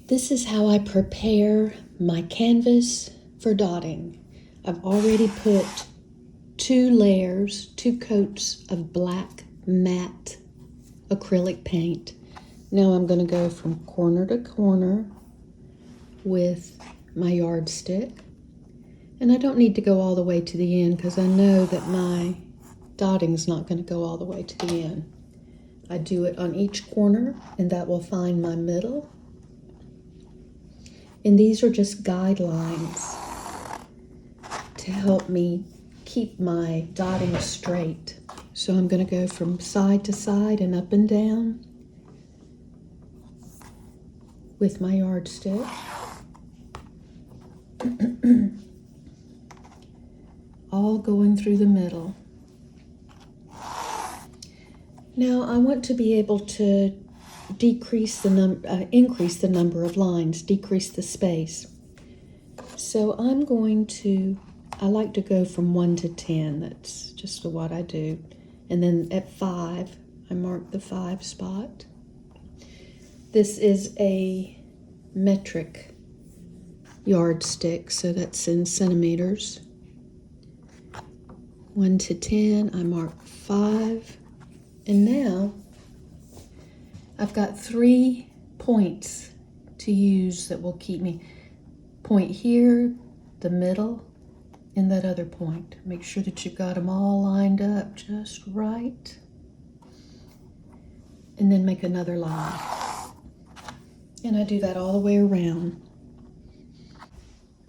This is how I prepare my canvas for dotting. I've already put 2 coats of black matte acrylic paint. Now I'm going to go from corner to corner with my yardstick. And I don't need to go all the way to the end because I know that my dotting's not going to go all the way to the end. I do it on each corner, and that will find my middle. And these are just guidelines to help me keep my dotting straight. So I'm going to go from side to side and up and down with my yardstick. All going through the middle. Now I want to be able to increase the number of lines, decrease the space. So I like to go from 1 to 10. That's just what I do. And then at 5, I mark the 5 spot. This is a metric yardstick, so that's in centimeters. 1 to 10, I mark 5. And now I've got 3 points to use that will keep me. Point here, the middle, and that other point. Make sure that you've got them all lined up just right. And then make another line. And I do that all the way around.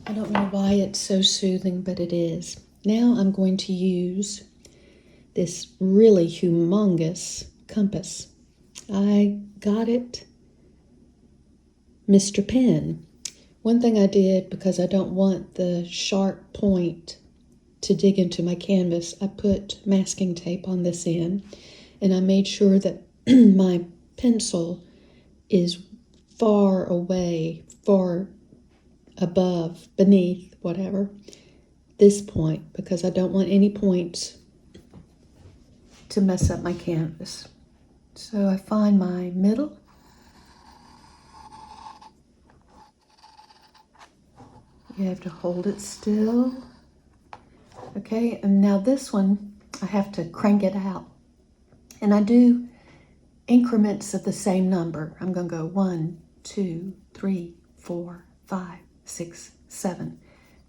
I don't know why it's so soothing, but it is. Now I'm going to use this really humongous compass. I got it, Mr. Pen. One thing I did, because I don't want the sharp point to dig into my canvas, I put masking tape on this end, and I made sure that my pencil is far away, far above, beneath, whatever, this point, because I don't want any points to mess up my canvas. So I find my middle. You have to hold it still. Okay, and now this one, I have to crank it out. And I do increments of the same number. I'm going to go 1, 2, 3, 4, 5, 6, 7.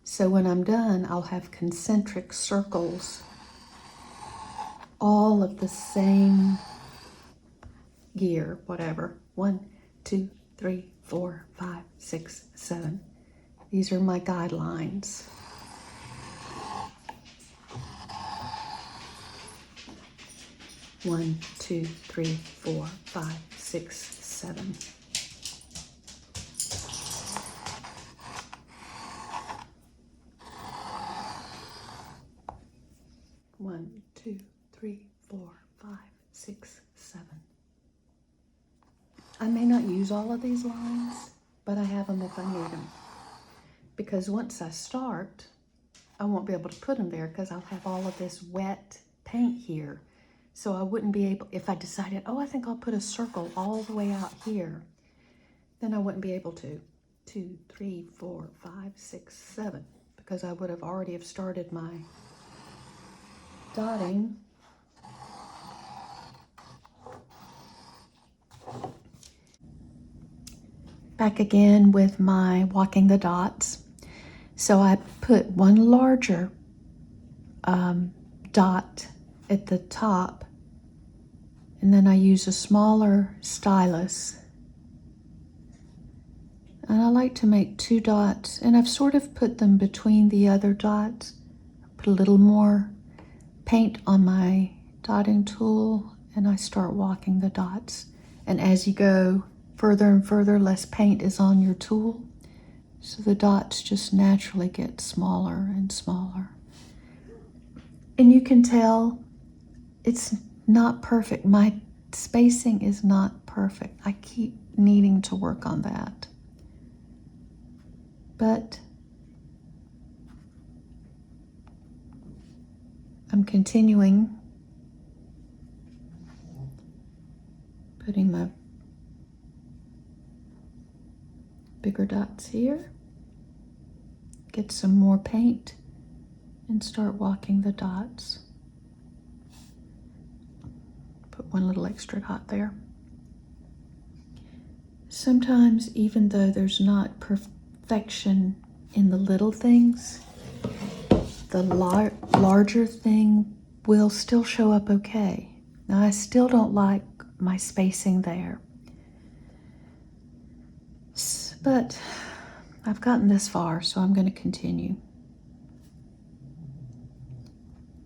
So when I'm done, I'll have concentric circles, all of the same gear, whatever. 1, 2, 3, 4, 5, 6, 7. These are my guidelines. One, 2, 3, 4, 5, 6, 7. One, 2, 3, 4, 5, 6, 7. I may not use all of these lines, but I have them if I need them. Because once I start, I won't be able to put them there because I'll have all of this wet paint here. So I wouldn't be able, if I decided, oh, I think I'll put a circle all the way out here, then I wouldn't be able to. 2, 3, 4, 5, 6, 7, because I would have already have started my dotting. Back again with my walking the dots. So I put one larger dot at the top, and then I use a smaller stylus. And I like to make 2 dots, and I've sort of put them between the other dots. Put a little more paint on my dotting tool, and I start walking the dots. And as you go further and further, less paint is on your tool, so the dots just naturally get smaller and smaller. And you can tell it's not perfect. My spacing is not perfect. I keep needing to work on that. But I'm continuing putting my bigger dots here. Get some more paint and start walking the dots. Put one little extra dot there. Sometimes, even though there's not perfection in the little things, the larger thing will still show up okay. Now, I still don't like my spacing there, but I've gotten this far, so I'm going to continue.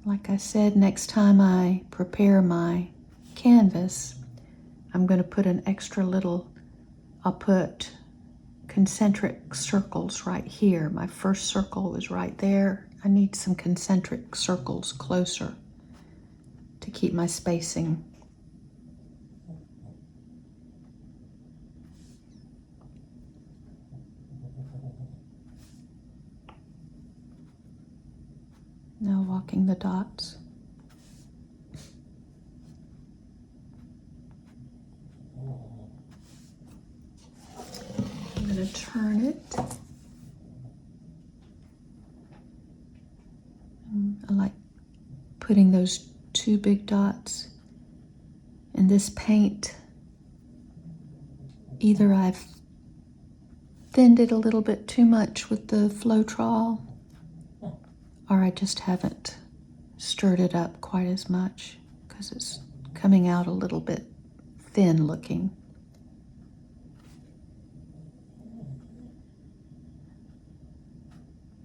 Like I said, next time I prepare my canvas, I'm going to put an extra little, I'll put concentric circles right here. My first circle was right there. I need some concentric circles closer to keep my spacing. Now walking the dots. I'm going to turn it. I like putting those two big dots. And this paint, either I've thinned it a little bit too much with the Floetrol, or I just haven't stirred it up quite as much because it's coming out a little bit thin looking.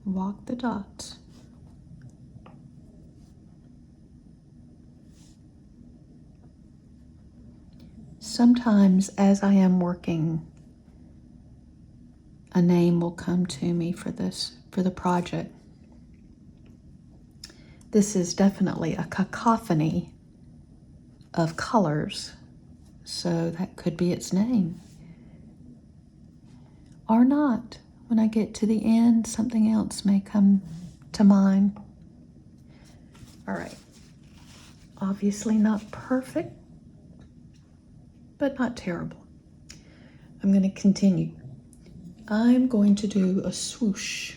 Walk the dots. Sometimes as I am working, a name will come to me for the project. This is definitely a cacophony of colors, so that could be its name. Or not. When I get to the end, something else may come to mind. All right. Obviously not perfect, but not terrible. I'm going to continue. I'm going to do a swoosh.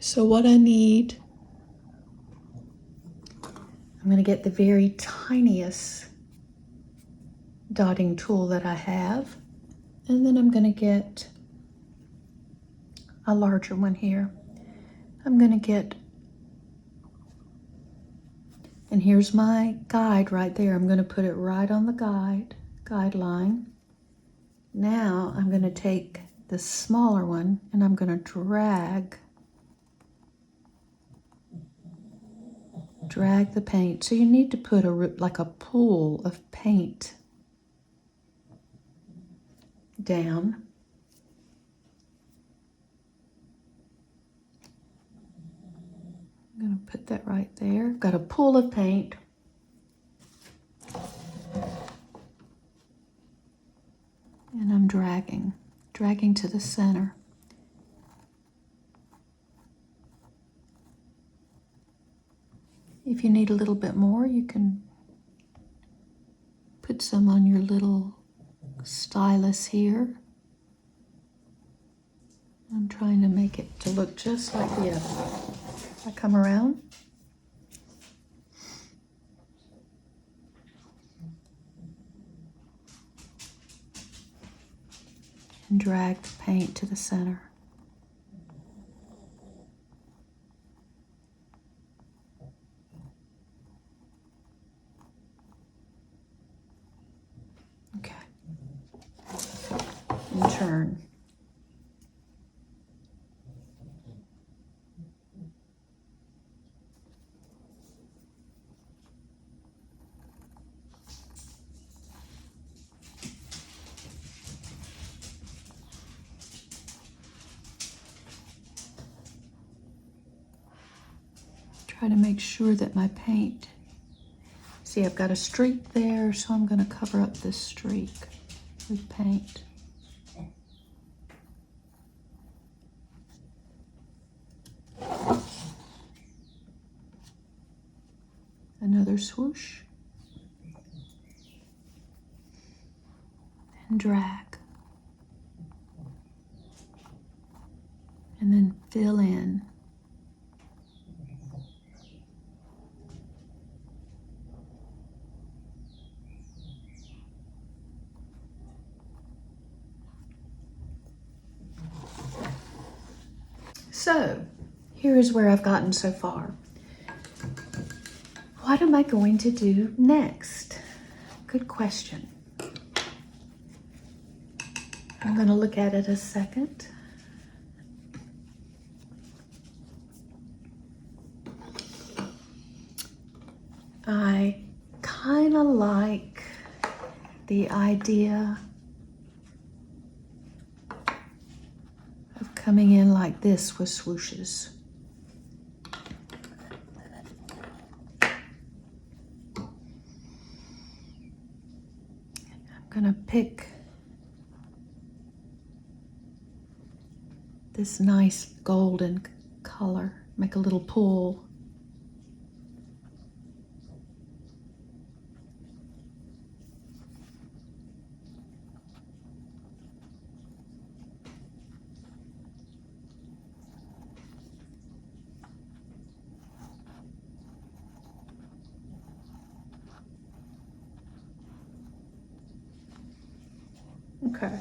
So what I need, I'm going to get the very tiniest dotting tool that I have, and then I'm going to get a larger one here. I'm going to get, and here's my guide right there. I'm going to put it right on the guideline. Now I'm going to take the smaller one and I'm going to drag the paint. So you need to put like a pool of paint down. I'm going to put that right there. Got a pool of paint. And I'm dragging to the center. If you need a little bit more, you can put some on your little stylus here. I'm trying to make it to look just like the other. I come around. And drag the paint to the center. Okay. And turn. Try to make sure that my paint, see, I've got a streak there, so I'm going to cover up this streak with paint. Another swoosh. And drag. fill in. So, here is where I've gotten so far. What am I going to do next? Good question. I'm going to look at it a second. I kind of like the idea of coming in like this with swooshes. I'm going to pick this nice golden color, make a little pool. Okay.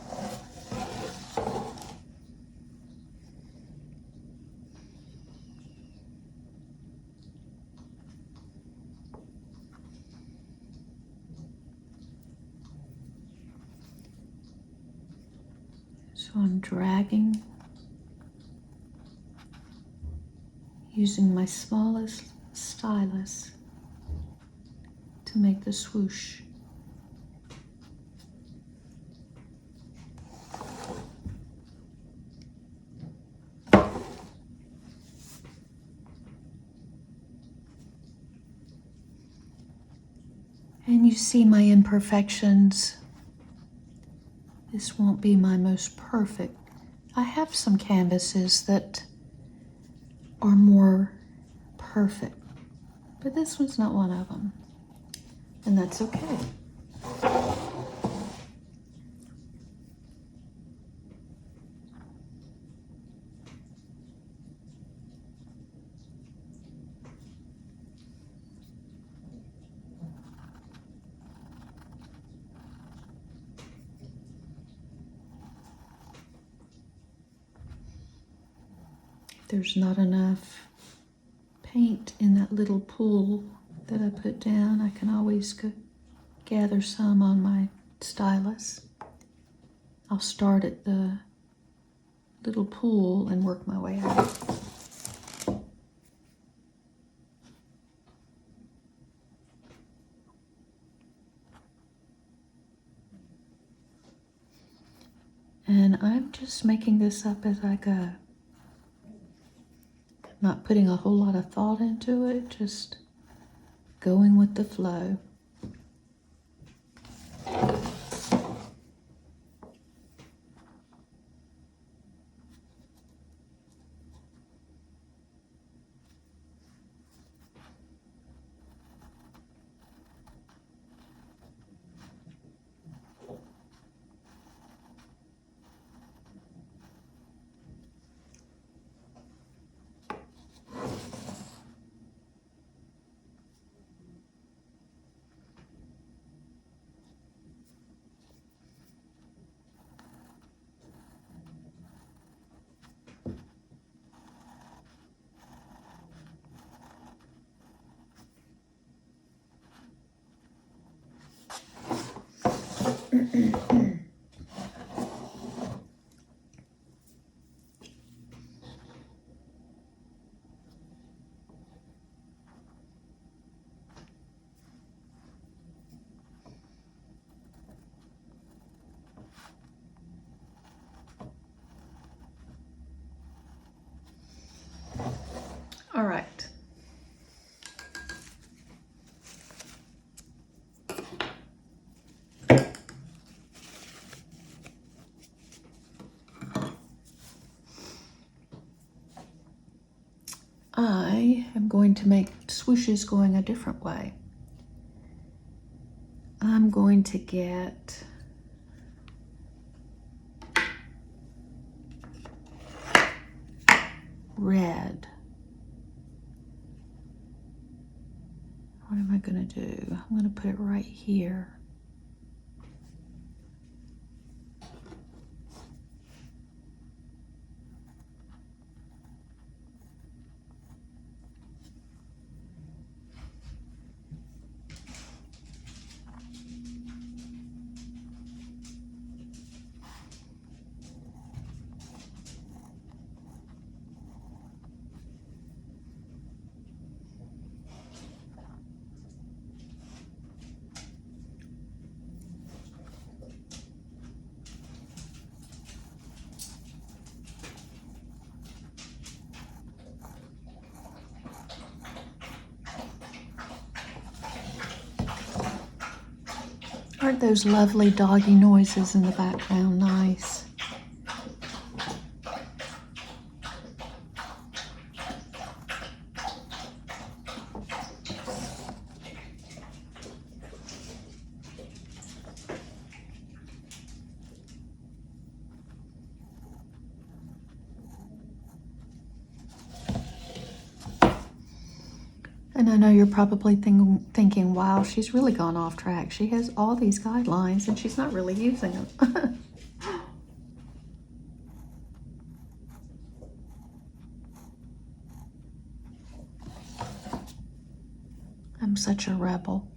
So I'm dragging using my smallest stylus to make the swoosh. And you see my imperfections. This won't be my most perfect. I have some canvases that are more perfect, but this one's not one of them. And that's okay. There's not enough paint in that little pool that I put down. I can always gather some on my stylus. I'll start at the little pool and work my way out. And I'm just making this up as I go. Not putting a whole lot of thought into it, just going with the flow. All right. I am going to make swooshes going a different way. I'm going to get red. What am I going to do? I'm going to put it right here. Aren't those lovely doggy noises in the background nice? And I know you're probably thinking, wow, she's really gone off track. She has all these guidelines and she's not really using them. I'm such a rebel.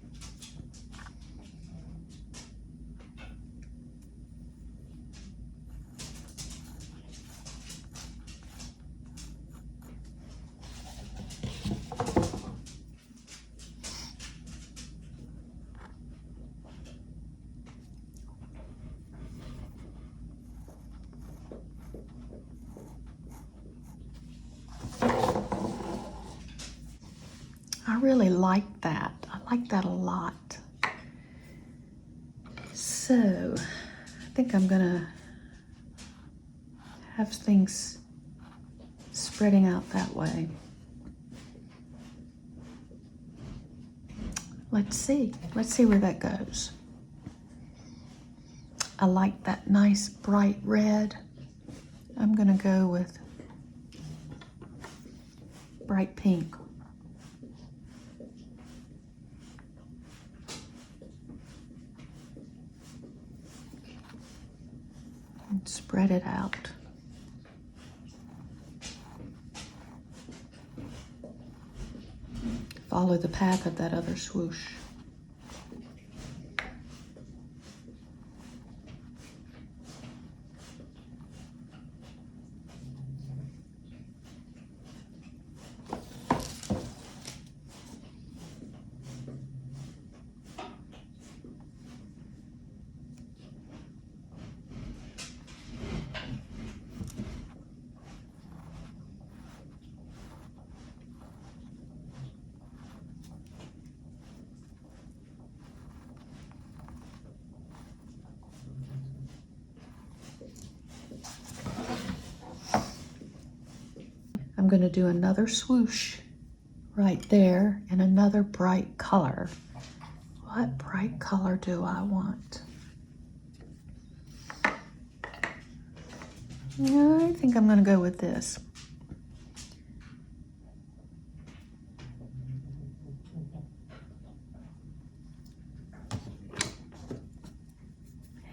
I really like that. I like that a lot. So, I think I'm gonna have things spreading out that way. Let's see where that goes. I like that nice bright red. I'm gonna go with bright pink. And spread it out. Follow the path of that other swoosh. I'm going to do another swoosh right there in another bright color. What bright color do I want? I think I'm going to go with this.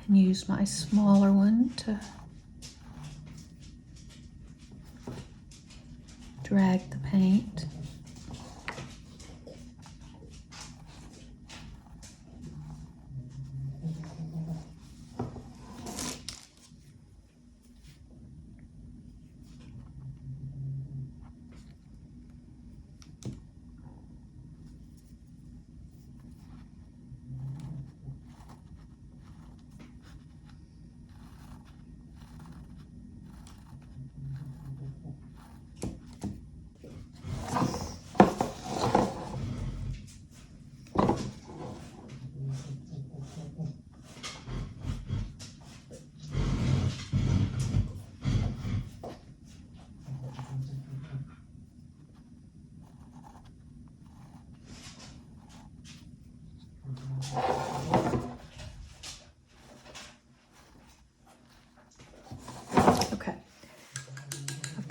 And use my smaller one to drag the paint.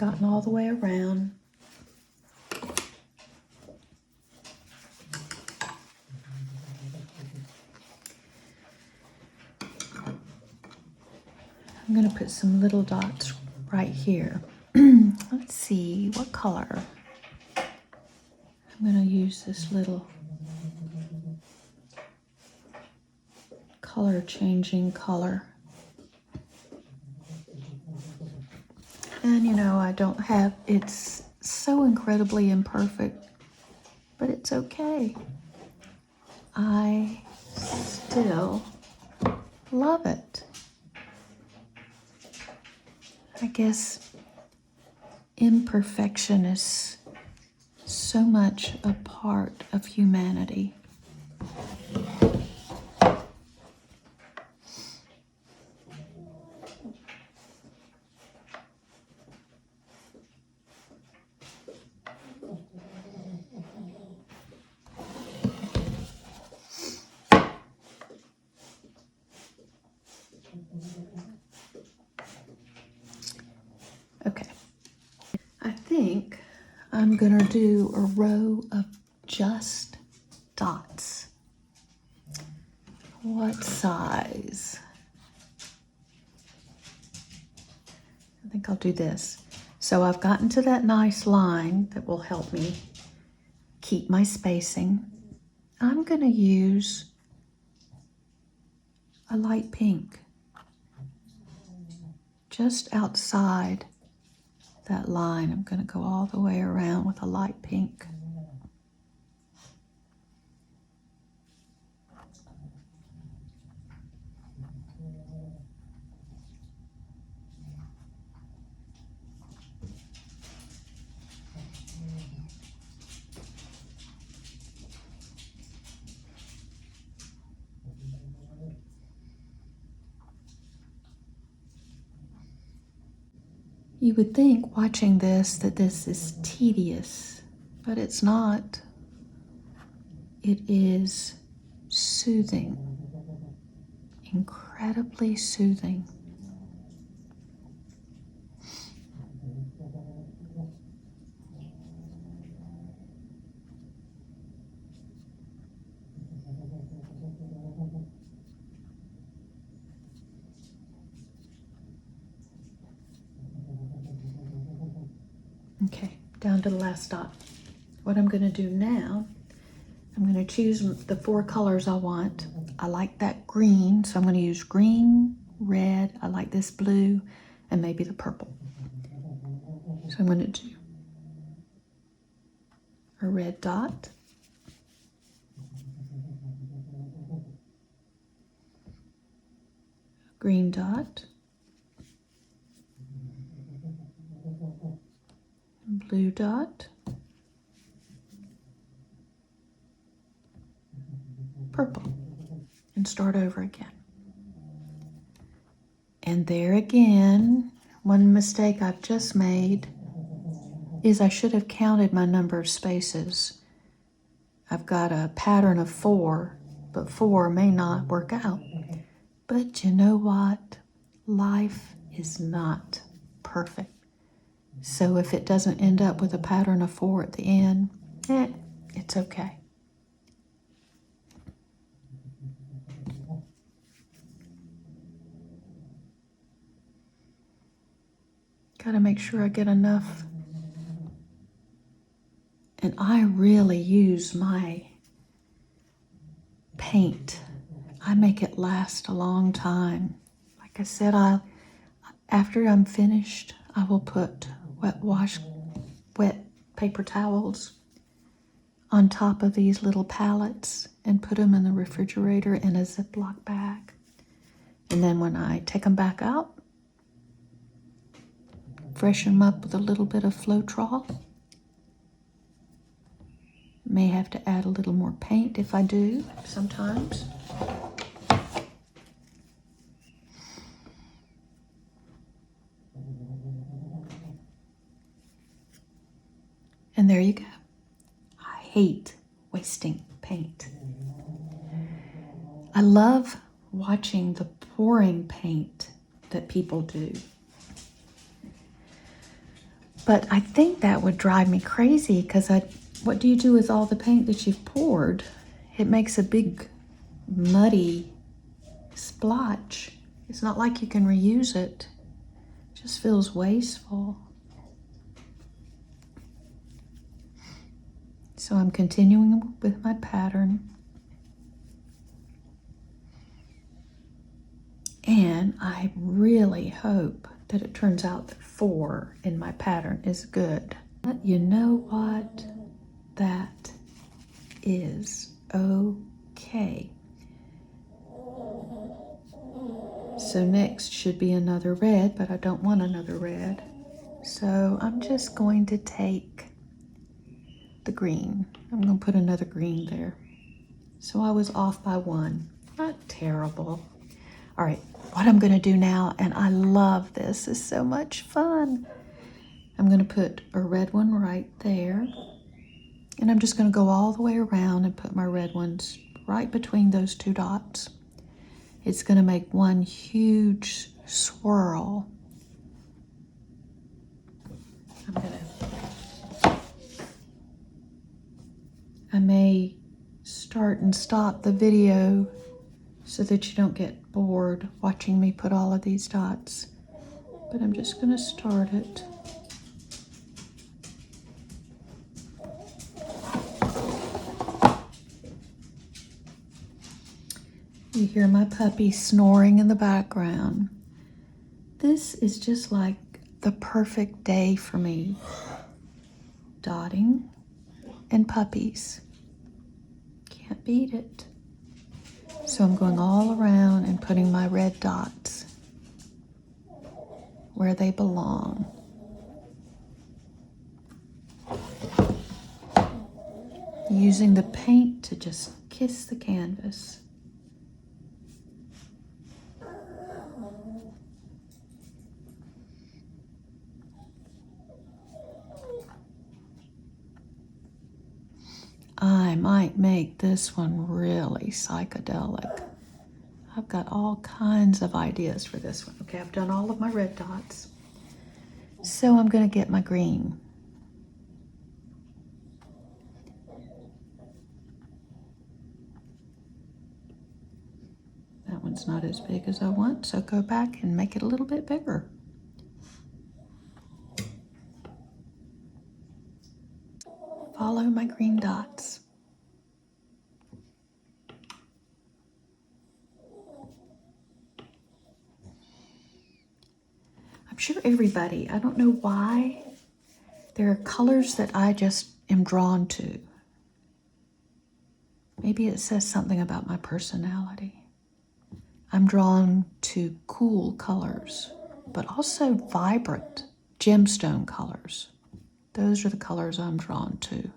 gotten all the way around. I'm going to put some little dots right here. Let's see, what color? I'm going to use this little color changing color. And you know, I don't have, it's so incredibly imperfect, but it's okay. I still love it. I guess imperfection is so much a part of humanity. Okay, I think I'm gonna do a row of just dots. What size? I think I'll do this. So I've gotten to that nice line that will help me keep my spacing. I'm gonna use a light pink just outside that line. I'm going to go all the way around with a light pink. You would think watching this that this is tedious, but it's not. It is soothing, incredibly soothing. Okay, down to the last dot. What I'm going to do now, I'm going to choose the 4 colors I want. I like that green, so I'm going to use green, red, I like this blue, and maybe the purple. So I'm going to do a red dot, green dot, blue dot, purple, and start over again. And there again, one mistake I've just made is I should have counted my number of spaces. I've got a pattern of 4, but 4 may not work out. But you know what? Life is not perfect. So if it doesn't end up with a pattern of 4 at the end, it's okay. Gotta make sure I get enough. And I really use my paint. I make it last a long time. Like I said, after I'm finished, I will put wet paper towels on top of these little palettes and put them in the refrigerator in a Ziploc bag. And then when I take them back out, freshen them up with a little bit of Floetrol. May have to add a little more paint if I do sometimes. And there you go. I hate wasting paint. I love watching the pouring paint that people do. But I think that would drive me crazy because what do you do with all the paint that you've poured? It makes a big muddy splotch. It's not like you can reuse it. It just feels wasteful. So I'm continuing with my pattern. And I really hope that it turns out that 4 in my pattern is good. But you know what? That is okay. So next should be another red, but I don't want another red. So I'm just going to take the green. I'm going to put another green there. So I was off by 1. Not terrible. All right, what I'm going to do now, and I love this, is so much fun. I'm going to put a red one right there. And I'm just going to go all the way around and put my red ones right between those 2 dots. It's going to make one huge swirl. I may start and stop the video so that you don't get bored watching me put all of these dots. But I'm just going to start it. You hear my puppy snoring in the background. This is just like the perfect day for me. Dotting and puppies. Can't beat it. So I'm going all around and putting my red dots where they belong. Using the paint to just kiss the canvas. I might make this one really psychedelic. I've got all kinds of ideas for this one. Okay, I've done all of my red dots. So I'm going to get my green. That one's not as big as I want, so go back and make it a little bit bigger. Follow my green dots. I'm sure everybody, I don't know why, there are colors that I just am drawn to. Maybe it says something about my personality. I'm drawn to cool colors, but also vibrant gemstone colors. Those are the colors I'm drawn to.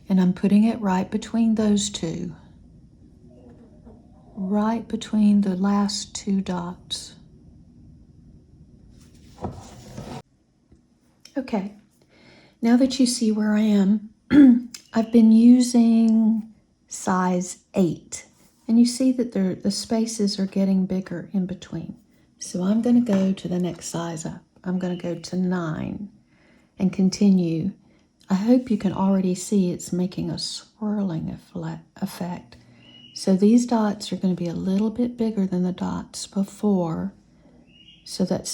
And I'm putting it right between those 2. Right between the last 2 dots. Okay, now that you see where I am, I've been using size 8. And you see that the spaces are getting bigger in between. So I'm going to go to the next size up. I'm going to go to 9 and continue. I hope you can already see it's making a swirling effect. So these dots are going to be a little bit bigger than the dots before, so that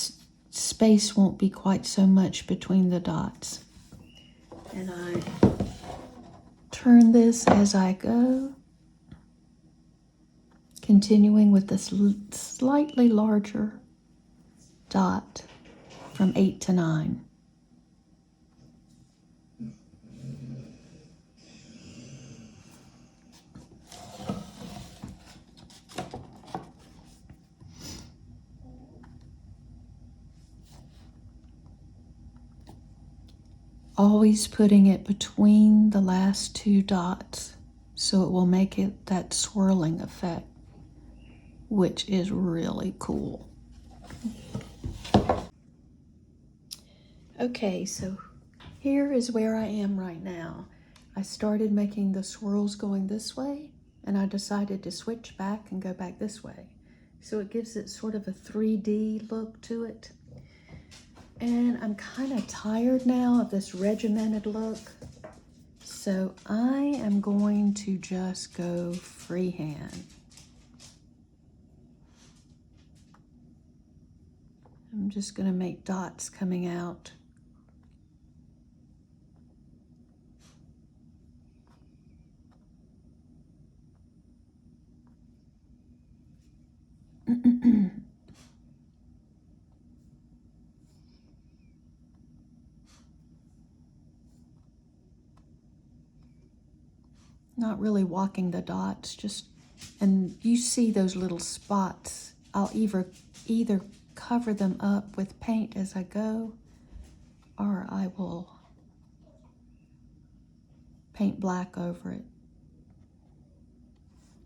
space won't be quite so much between the dots. And I turn this as I go, continuing with this slightly larger dot from 8 to 9. Always putting it between the last 2 dots so it will make it that swirling effect, which is really cool. Okay, so Here is where I am right now. I started making the swirls going this way, and I decided to switch back and go back this way. So it gives it sort of a 3D look to it. And I'm kind of tired now of this regimented look. So I am going to just go freehand. I'm just going to make dots coming out. Not really walking the dots, just, and you see those little spots. I'll either cover them up with paint as I go, or I will paint black over it.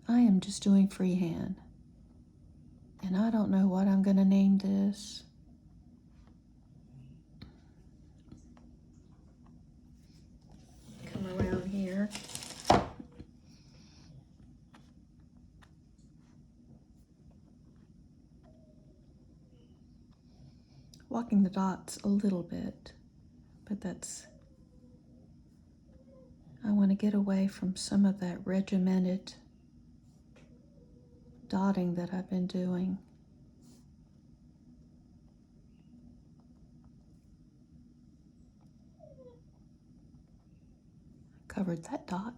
I am just doing freehand. And I don't know what I'm going to name this. Come around here. Walking the dots a little bit, but I want to get away from some of that regimented dotting that I've been doing. Covered that dot.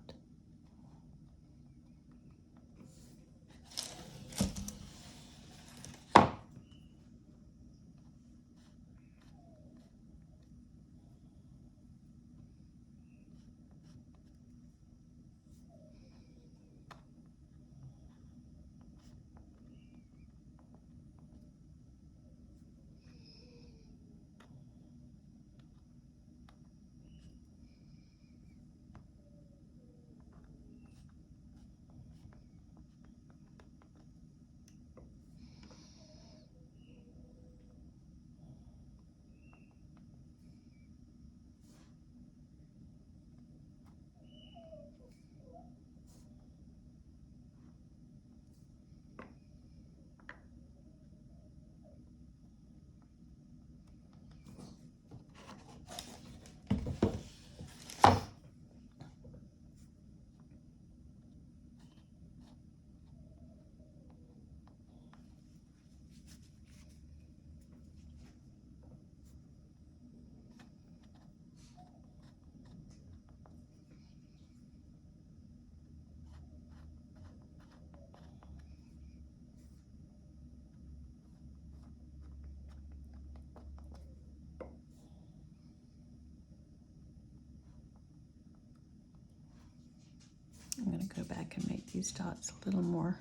I'm going to go back and make these dots a little more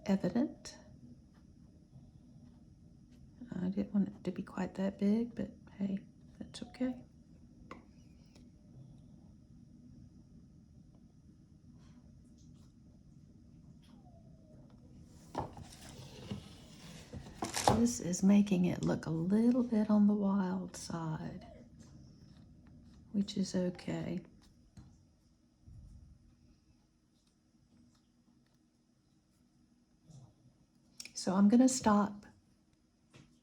evident. I didn't want it to be quite that big, but hey, that's okay. This is making it look a little bit on the wild side, which is okay. So I'm going to stop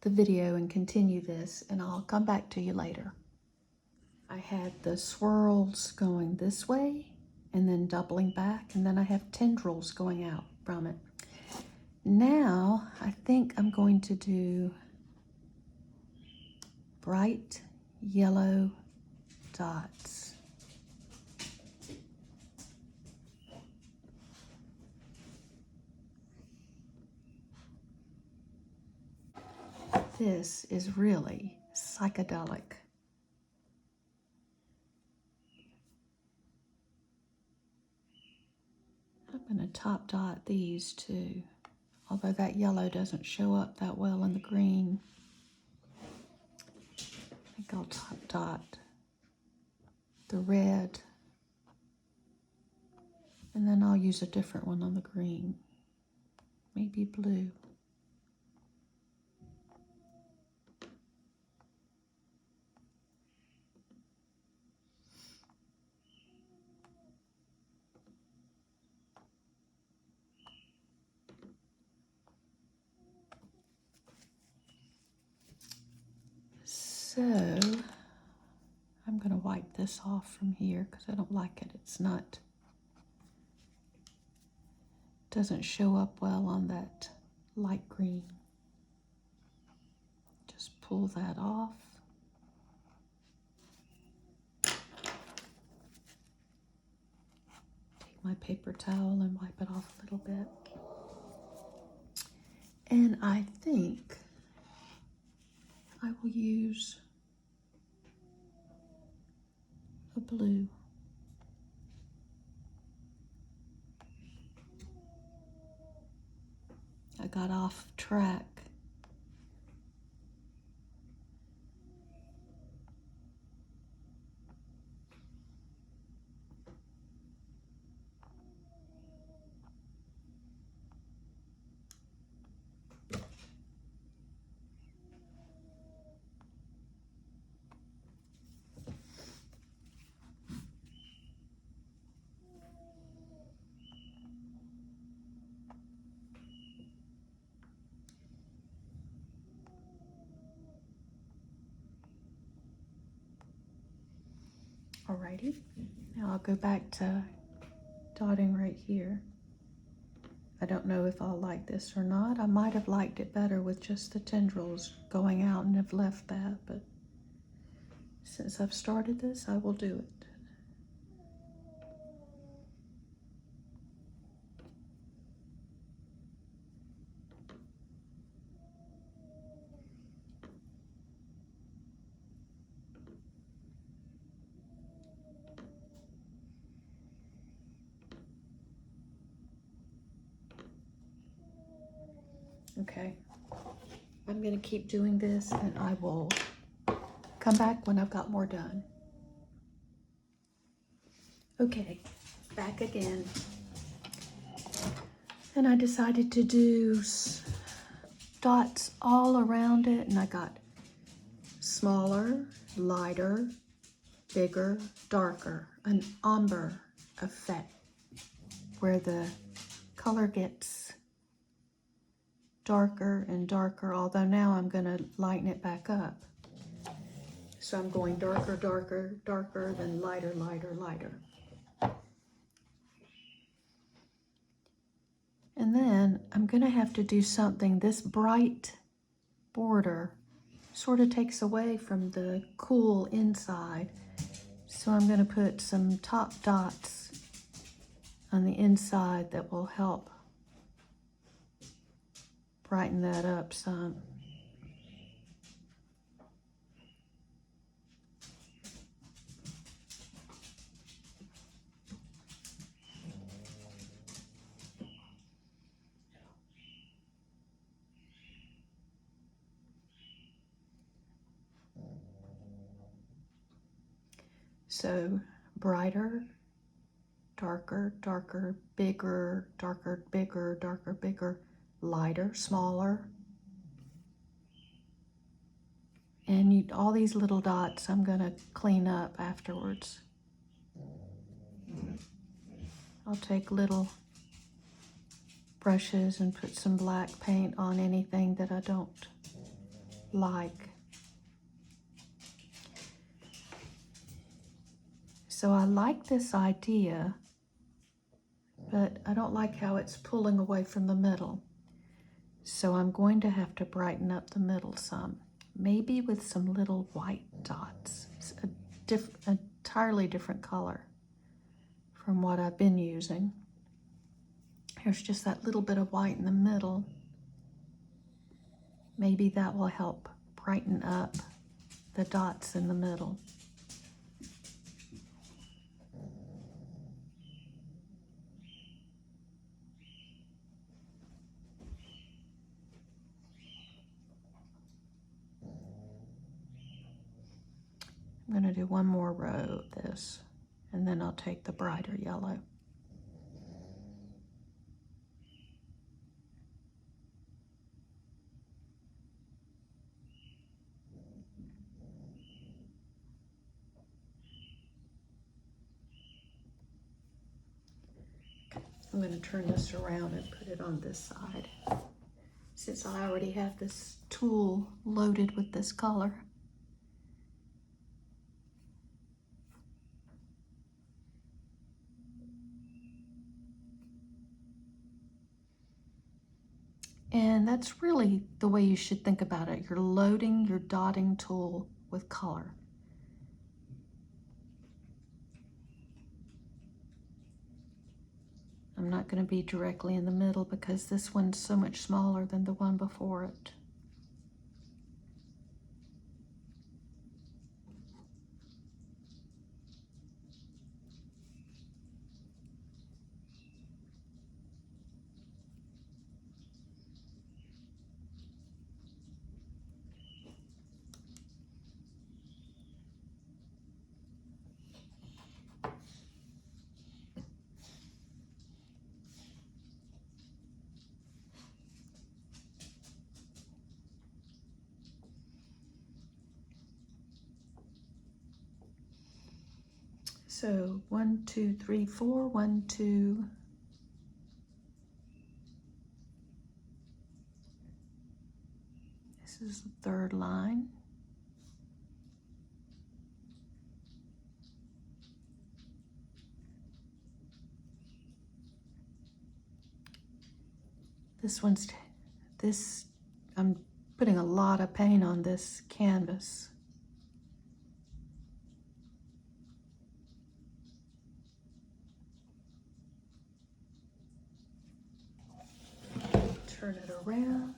the video and continue this, and I'll come back to you later. I had the swirls going this way and then doubling back, and then I have tendrils going out from it. Now I think I'm going to do bright yellow dots. This is really psychedelic. I'm going to top dot these too, although that yellow doesn't show up that well in the green. I think I'll top dot the red, and then I'll use a different one on the green, maybe blue. So I'm going to wipe this off from here because I don't like it. It's not, doesn't show up well on that light green. Just pull that off. Take my paper towel and wipe it off a little bit. And I think I will use a blue. I got off track. Alrighty, now I'll go back to dotting right here. I don't know if I'll like this or not. I might have liked it better with just the tendrils going out and have left that, but since I've started this, I will do it. Okay, I'm gonna keep doing this and I will come back when I've got more done. Okay, back again. And I decided to do dots all around it, and I got smaller, lighter, bigger, darker, an ombre effect where the color gets darker and darker, although now I'm going to lighten it back up. So I'm going darker, darker, darker, then lighter, lighter, lighter. And then I'm going to have to do something. This bright border sort of takes away from the cool inside. So I'm going to put some top dots on the inside that will help brighten that up some. So brighter, darker, darker, bigger, darker, bigger, darker, bigger, lighter, smaller. And all these little dots I'm going to clean up afterwards. I'll take little brushes and put some black paint on anything that I don't like. So I like this idea, but I don't like how it's pulling away from the middle. So I'm going to have to brighten up the middle some, maybe with some little white dots. It's an entirely different color from what I've been using. There's just that little bit of white in the middle. Maybe that will help brighten up the dots in the middle. I'm going to do one more row of this, and then I'll take the brighter yellow. I'm going to turn this around and put it on this side, since I already have this tool loaded with this color. And that's really the way you should think about it. You're loading your dotting tool with color. I'm not going to be directly in the middle because this one's so much smaller than the one before it. So 1, 2, 3, 4, 1, 2. This is the third line. I'm putting a lot of paint on this canvas. Turn it around.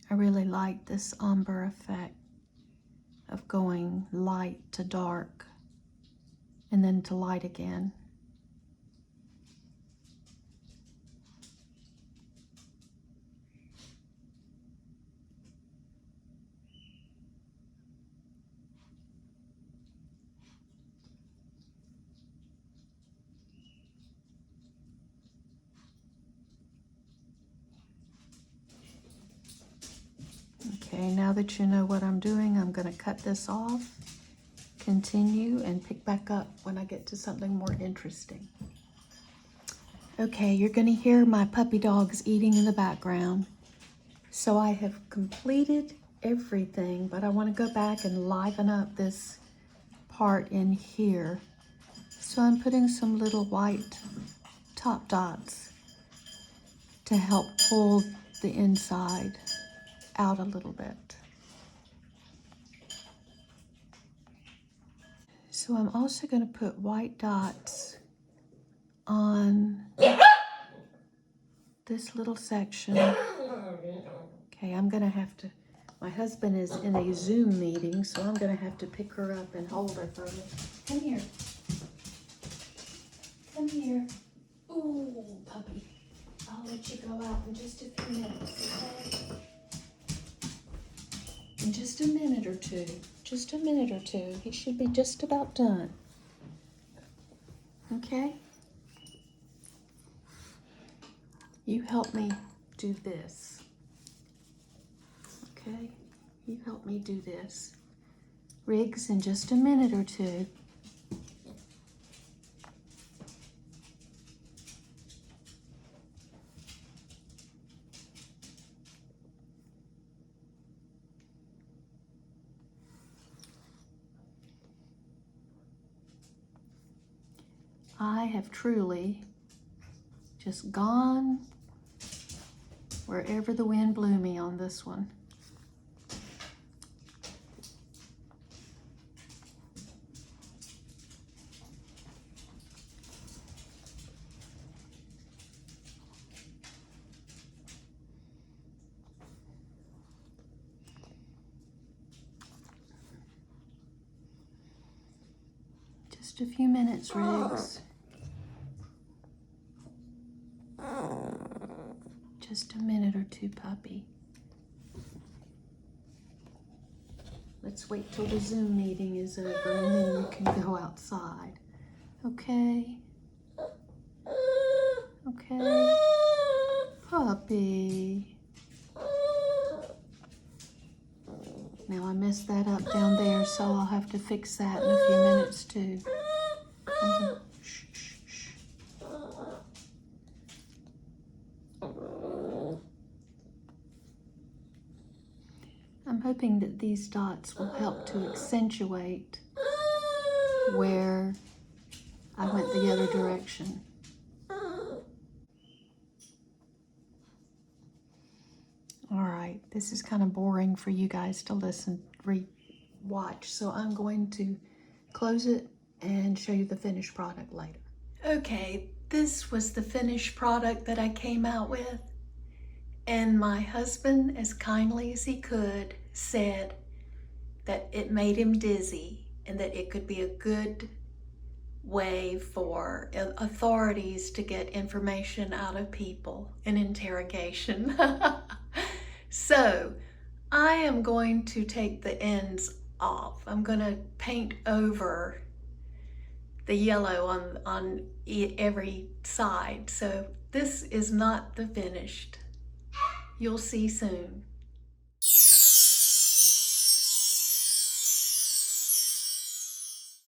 I really like this umber effect of going light to dark and then to light again. Okay, now that you know what I'm doing, I'm going to cut this off, continue, and pick back up when I get to something more interesting. Okay, you're going to hear my puppy dogs eating in the background. So I have completed everything, but I want to go back and liven up this part in here. So I'm putting some little white top dots to help pull the inside out a little bit. So I'm also going to put white dots on this little section. Okay, I'm going to have to, my husband is in a Zoom meeting, so I'm going to have to pick her up and hold her for me. Come here. Come here. Ooh, puppy. I'll let you go out in just a few minutes, okay? In just a minute or two. Just a minute or two. He should be just about done. Okay? You help me do this. Okay? You help me do this. Riggs, in just a minute or two. I have truly just gone wherever the wind blew me on this one. Just a few minutes, Riggs. Just a minute or two, puppy. Let's wait till the Zoom meeting is over and then you can go outside. Okay? Okay? Puppy. Now I messed that up down there, so I'll have to fix that in a few minutes too. Shh, shh, shh. I'm hoping that these dots will help to accentuate where I went the other direction. All right, this is kind of boring for you guys to listen, watch, so I'm going to close it and show you the finished product later. Okay, this was the finished product that I came out with, and my husband, as kindly as he could, said that it made him dizzy and that it could be a good way for authorities to get information out of people in interrogation. So I am going to take the ends off. I'm going to paint over the yellow on every side. So this is not the finished. You'll see soon.